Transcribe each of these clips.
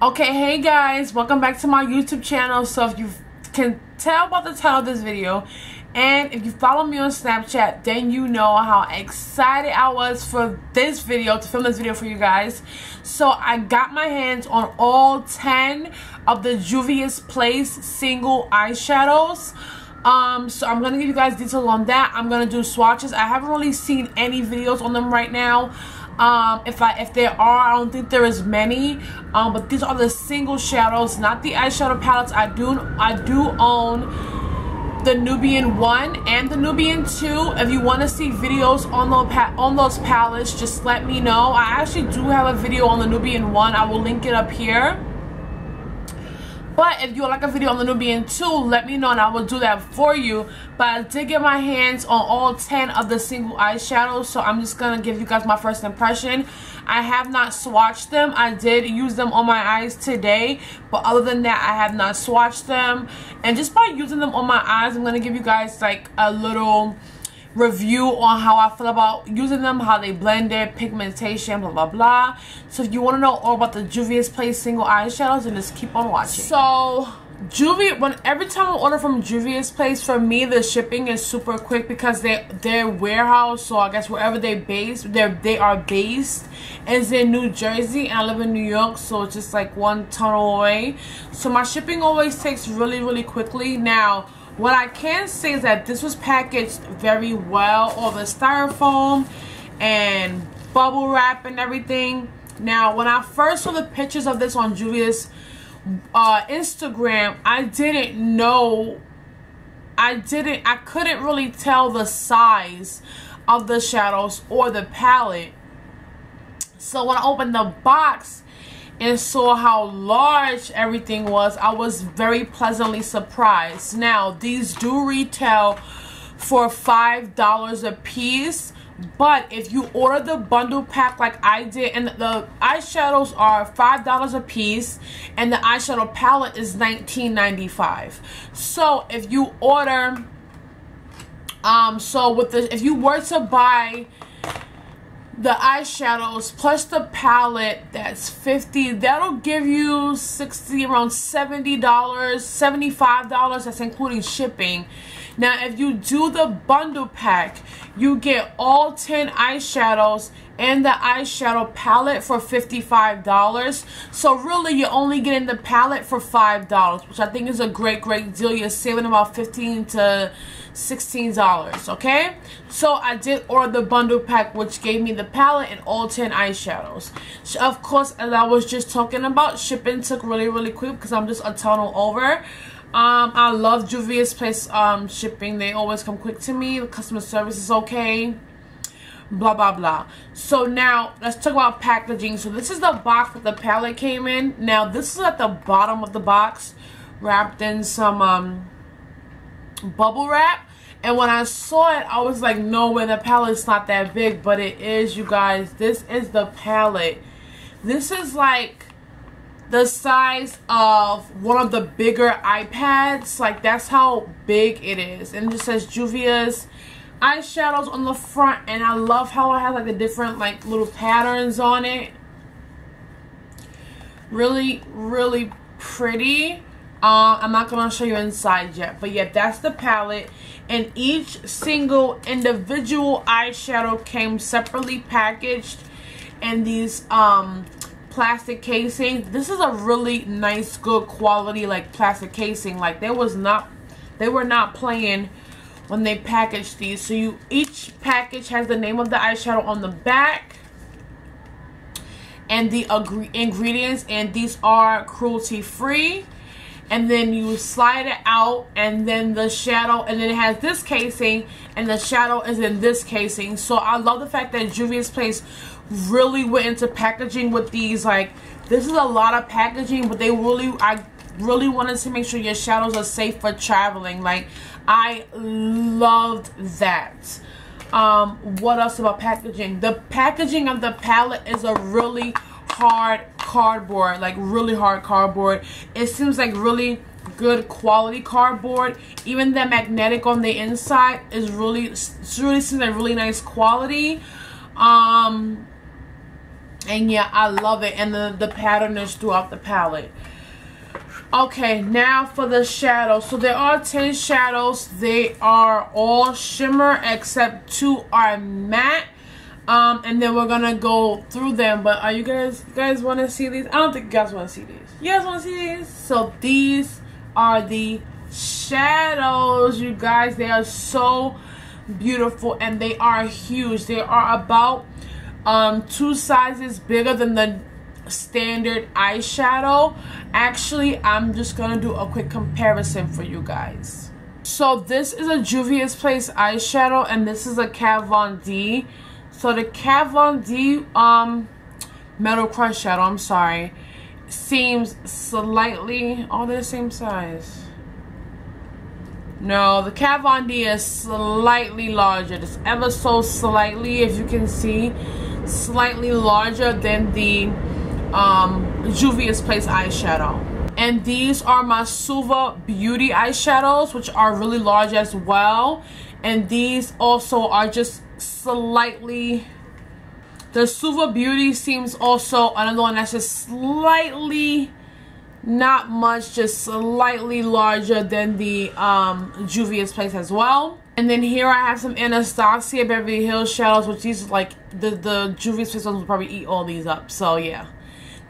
Okay, hey guys, welcome back to my YouTube channel. So if you can tell by the title of this video, and if you follow me on Snapchat, then you know how excited I was for this video, to film this video for you guys. So I got my hands on all 10 of the Juvia's Place single eyeshadows. So I'm gonna give you guys details on that. I'm gonna do swatches. I haven't really seen any videos on them right now. If there are, I don't think there is many. But these are the single shadows, not the eyeshadow palettes. I do own the Nubian 1 and the Nubian 2. If you want to see videos on those palettes, just let me know. I actually do have a video on the Nubian 1. I will link it up here. But if you would like a video on the Nubian 2, let me know and I will do that for you. But I did get my hands on all 10 of the single eyeshadows, so I'm just going to give you guys my first impression. I have not swatched them. I did use them on my eyes today, but other than that, I have not swatched them. And just by using them on my eyes, I'm going to give you guys like a little review on how I feel about using them, how they blended, pigmentation, blah blah blah. So if you want to know all about the Juvia's Place single eyeshadows, then just keep on watching. So Juvia, every time I order from Juvia's Place, for me the shipping is super quick because their warehouse, so I guess wherever they are based is in New Jersey, and I live in New York, so it's just like one tunnel away. So my shipping always takes really quickly. Now what I can say is that this was packaged very well, all the styrofoam and bubble wrap and everything. Now, when I first saw the pictures of this on Juvia's Instagram, I couldn't really tell the size of the shadows or the palette. So when I opened the box and saw how large everything was, I was very pleasantly surprised. Now, these do retail for $5 a piece, but if you order the bundle pack like I did, and the eyeshadows are $5 a piece, and the eyeshadow palette is $19.95. So if you order, if you were to buy the eyeshadows plus the palette, that's $50. That'll give you around $70, $75. That's including shipping. Now, if you do the bundle pack, you get all 10 eyeshadows and the eyeshadow palette for $55. So really, you're only getting the palette for $5, which I think is a great deal. You're saving about $15 to $16, okay? So I did order the bundle pack, which gave me the palette and all 10 eyeshadows. So of course, as I was just talking about, shipping took really quick because I'm just a tunnel over. I love Juvia's Place shipping. They always come quick to me. The customer service is okay. Blah blah. So now let's talk about packaging. So this is the box that the palette came in. Now this is at the bottom of the box, wrapped in some bubble wrap. And when I saw it, I was like, no way, the palette's not that big. But it is, you guys. This is the palette. This is like the size of one of the bigger iPads. Like, that's how big it is. And it just says Juvia's eyeshadows on the front, and I love how it has like the different like little patterns on it. Really pretty. I'm not gonna show you inside yet, but yeah, that's the palette, and each single individual eyeshadow came separately packaged in these plastic casing. This is a really nice, good quality like plastic casing. Like they were not playing when they packaged these. So each package has the name of the eyeshadow on the back and the ingredients, and these are cruelty free. And then you slide it out, and then the shadow, and then it has this casing, and the shadow is in this casing. So I love the fact that Juvia's Place really went into packaging with these. Like, this is a lot of packaging, but I really wanted to make sure your shadows are safe for traveling. Like, I loved that. What else about packaging? The packaging of the palette is a really hard cardboard, like really hard cardboard. It seems like really good quality cardboard. Even the magnetic on the inside is really seems like really nice quality. And yeah, I love it. And the pattern is throughout the palette. Okay, now for the shadows. So there are 10 shadows. They are all shimmer except 2 are matte. And then we're gonna go through them. But are you guys want to see these? I don't think you guys want to see these. You guys want to see these? So these are the shadows, you guys. They are so beautiful and they are huge. They are about 2 sizes bigger than the standard eyeshadow. Actually, I'm just gonna do a quick comparison for you guys. So this is a Juvia's Place eyeshadow and this is a Kat Von D. So the Kat Von D Metal Crush shadow, I'm sorry, seems slightly, oh, they're the same size. No, the Kat Von D is slightly larger, just ever so slightly, if you can see, slightly larger than the Juvia's Place eyeshadow. And these are my Suva Beauty eyeshadows, which are really large as well. And these also are just slightly, the Suva Beauty seems also another one that's just slightly, not much, just slightly larger than the Juvia's Place as well. And then here I have some Anastasia Beverly Hills shadows, which these like the Juvia's Place ones will probably eat all these up. So yeah,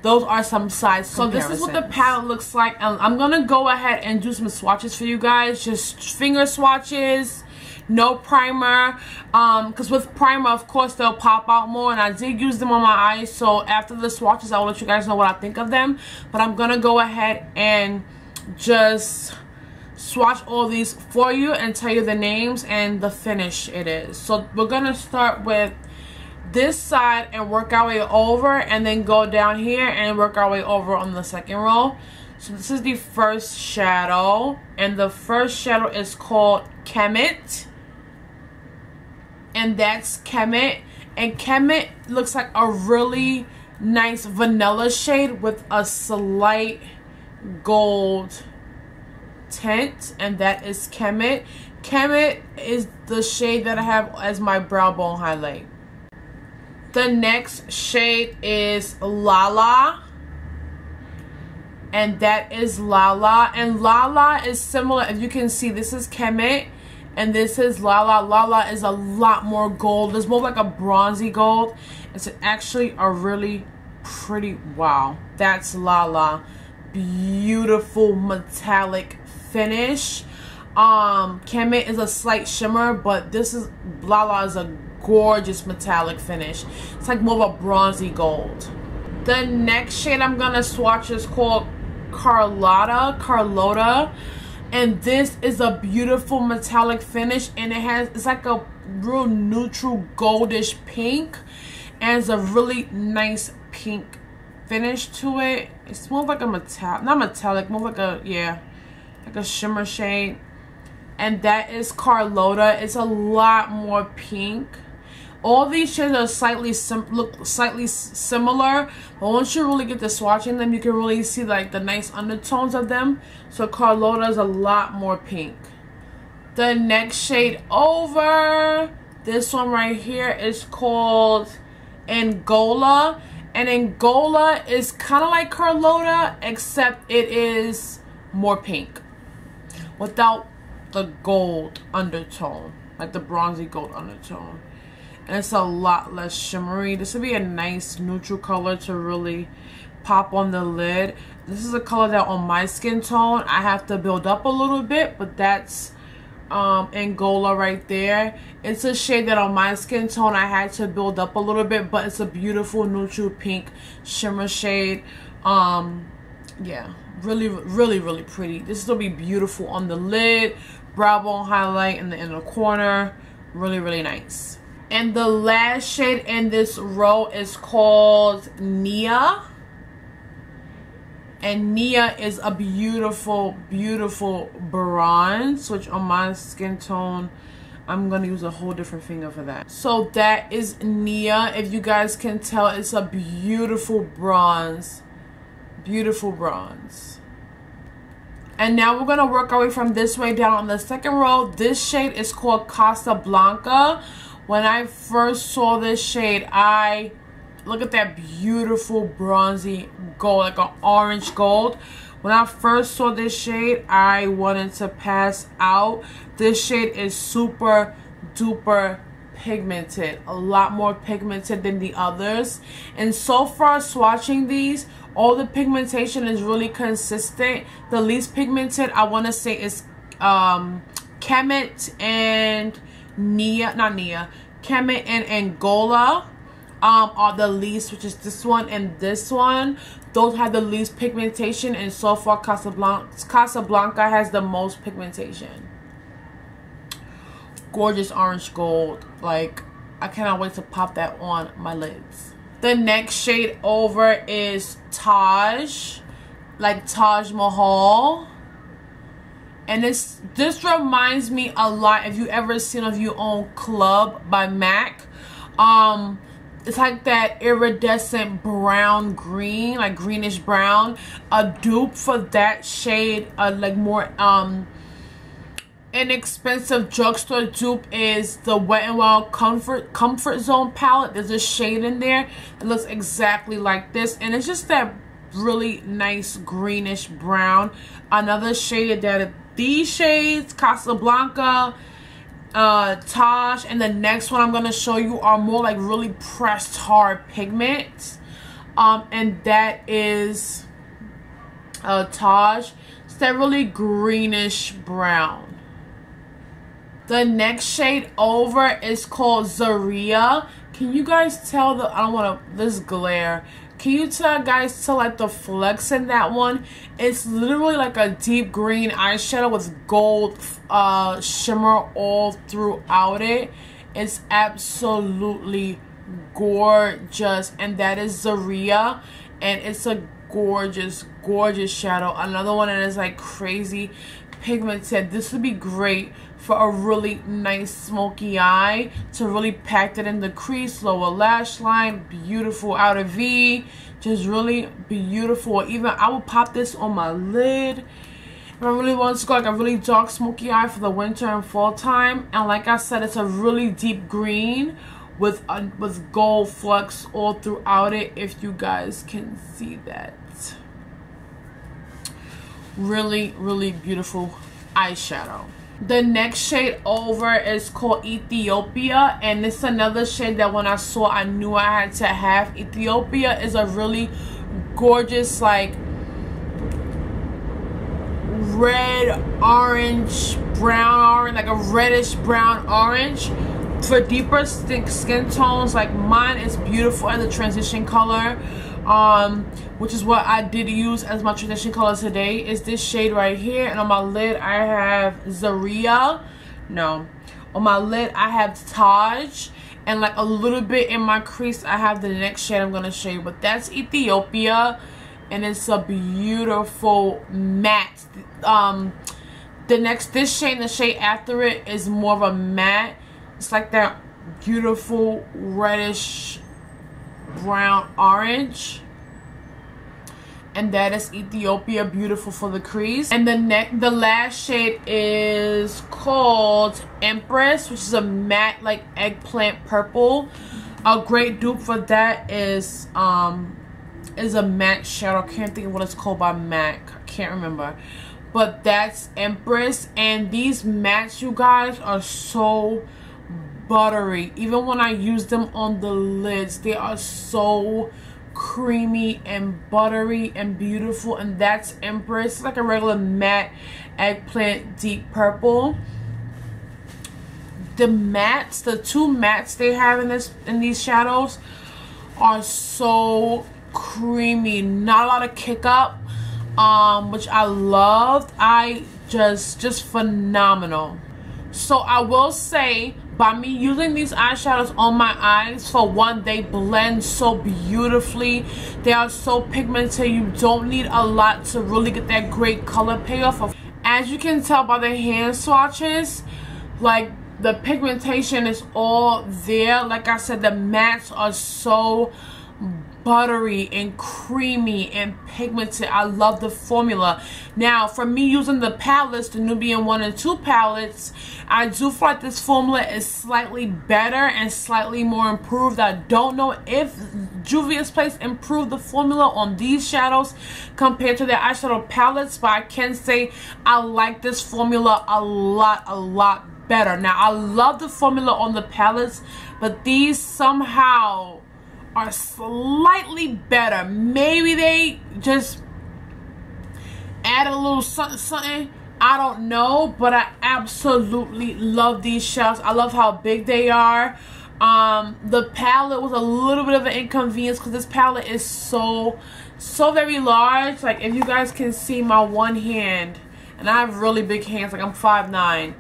those are some size comparisons. So this is what the palette looks like. And I'm gonna go ahead and do some swatches for you guys, just finger swatches. No primer, because with primer, of course, they'll pop out more, and I did use them on my eyes, so after the swatches, I'll let you guys know what I think of them. But I'm gonna go ahead and just swatch all these for you and tell you the names and the finish it is. So we're gonna start with this side and work our way over, and then go down here and work our way over on the second row. So this is the first shadow, and the first shadow is called Kemet. And that's Kemet. And Kemet looks like a really nice vanilla shade with a slight gold tint. And that is Kemet. Kemet is the shade that I have as my brow bone highlight. The next shade is Lala. And that is Lala. And Lala is similar. If you can see, this is Kemet. And this is Lala. Lala is a lot more gold. It's more like a bronzy gold. It's actually a really pretty, wow. That's Lala. Beautiful metallic finish. Kemet is a slight shimmer, but this is, Lala is a gorgeous metallic finish. It's like more of a bronzy gold. The next shade I'm gonna swatch is called Carlota. And this is a beautiful metallic finish, and it's like a real neutral goldish pink, and it's a really nice pink finish to it. It's more like a not metallic, more like a, yeah, like a shimmer shade. And that is Carlota. It's a lot more pink. All these shades are look slightly similar, but once you really get to swatching them, you can really see like the nice undertones of them. So Carlota is a lot more pink. The next shade over, this one right here, is called Angola. And Angola is kind of like Carlota, except it is more pink without the gold undertone, like the bronzy gold undertone. And it's a lot less shimmery. This would be a nice neutral color to really pop on the lid. This is a color that on my skin tone I have to build up a little bit, but that's Angola right there. It's a shade that on my skin tone I had to build up a little bit, but it's a beautiful neutral pink shimmer shade. Yeah, really pretty. This will be beautiful on the lid, brow bone highlight in the inner corner. Really nice. And the last shade in this row is called Nia. And Nia is a beautiful bronze, which on my skin tone, I'm going to use a whole different finger for that. So that is Nia. If you guys can tell, it's a beautiful bronze. Beautiful bronze. And now we're going to work our way from this way down on the second row. This shade is called Casablanca. When I first saw this shade, I look at that beautiful bronzy gold, like an orange gold. When I first saw this shade, I wanted to pass out. This shade is super duper pigmented, a lot more pigmented than the others. And so far swatching these, all the pigmentation is really consistent. The least pigmented I want to say is Kemet and Kemet and Angola are the least, which is this one and this one. Those have the least pigmentation, and so far Casablanca has the most pigmentation. Gorgeous orange gold. Like, I cannot wait to pop that on my lids. The next shade over is Taj, like Taj Mahal. And this reminds me a lot, if you ever seen If You Own Club by MAC. It's like that iridescent brown green, like greenish brown. A dupe for that shade, like more inexpensive drugstore dupe, is the Wet n Wild Comfort Zone palette. There's a shade in there that looks exactly like this, and it's just that really nice greenish brown. Another shade that these shades, Casablanca, Taj, and the next one I'm going to show you are more like really pressed hard pigments, and that is Taj. It's that really greenish brown. The next shade over is called Zaira. Can you guys tell I don't want to, this glare. Can you guys tell like the flex in that one? It's literally like a deep green eyeshadow with gold shimmer all throughout it. It's absolutely gorgeous, and that is Zaira, and it's a gorgeous shadow. Another one that is like crazy pigmented. This would be great for a really nice smoky eye, to really pack it in the crease, lower lash line, beautiful outer V, just really beautiful. Even I will pop this on my lid if I really want to go like a really dark smoky eye for the winter and fall time. And like I said, it's a really deep green with gold flux all throughout it, if you guys can see that. Really beautiful eyeshadow. The next shade over is called Ethiopia, and it's another shade that when I saw, I knew I had to have. Ethiopia is a really gorgeous, like red, orange, brown orange, like a reddish brown orange. For deeper skin tones like mine, is beautiful as a transition color, which is what I did use as my transition color today, is this shade right here. And on my lid I have Zaira. No, on my lid I have Taj, and like a little bit in my crease I have the next shade I'm gonna show you. But that's Ethiopia, and it's a beautiful matte. This shade and the shade after it is more of a matte. It's like that beautiful reddish brown orange, and that is Ethiopia, beautiful for the crease. And the last shade is called Empress, which is a matte like eggplant purple. A great dupe for that is a matte shadow. I can't think of what it's called by MAC. I can't remember, but that's Empress. And these mattes, you guys, are so buttery. Even when I use them on the lids, they are so creamy and buttery and beautiful. And that's Empress. It's like a regular matte eggplant deep purple. The mattes, the two mattes they have in these shadows are so creamy. Not a lot of kick up, which I loved. Just phenomenal. So I will say, by me using these eyeshadows on my eyes, for one, they blend so beautifully. They are so pigmented. You don't need a lot to really get that great color payoff. As you can tell by the hand swatches, like the pigmentation is all there. Like I said, the mattes are so buttery and creamy and pigmented. I love the formula. Now, for me using the palettes, the Nubian 1 and 2 palettes, I do feel like this formula is slightly better and slightly more improved. I don't know if Juvia's Place improved the formula on these shadows compared to their eyeshadow palettes, but I can say I like this formula a lot better. Now, I love the formula on the palettes, but these somehow are slightly better. Maybe they just add a little something. I don't know, but I absolutely love these shadows. I love how big they are. The palette was a little bit of an inconvenience because this palette is so very large. Like, if you guys can see my one hand, and I have really big hands, like I'm 5'9".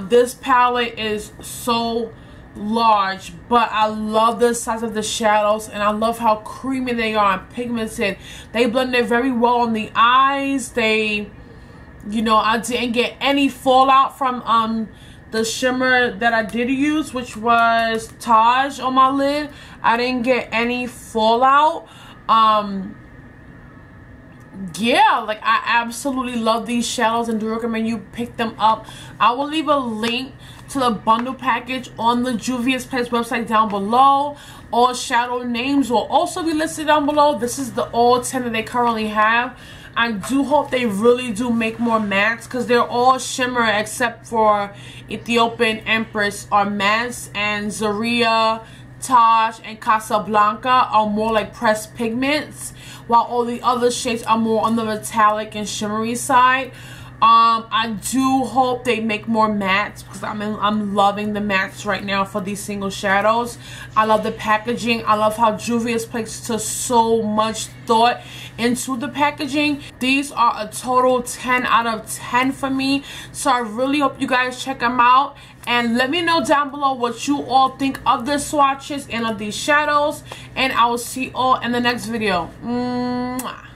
This palette is so large, but I love the size of the shadows, and I love how creamy they are and pigmented. They blended very well on the eyes. They, you know, I didn't get any fallout from the shimmer that I did use, which was Taj on my lid. I didn't get any fallout. Yeah, like, I absolutely love these shadows and do recommend you pick them up. I will leave a link to the bundle package on the Juvia's Place website down below. All shadow names will also be listed down below. This is the all 10 that they currently have. I do hope they really do make more mattes, because they're all shimmer except for Ethiopian Empress are mattes, and Zaira, Taj, and Casablanca are more like pressed pigments, while all the other shades are more on the metallic and shimmery side. I do hope they make more mattes, because I'm loving the mattes right now for these single shadows. I love the packaging. I love how Juvia's placed so much thought into the packaging. These are a total 10 out of 10 for me, so I really hope you guys check them out. And let me know down below what you all think of the swatches and of these shadows. And I will see you all in the next video. Mwah.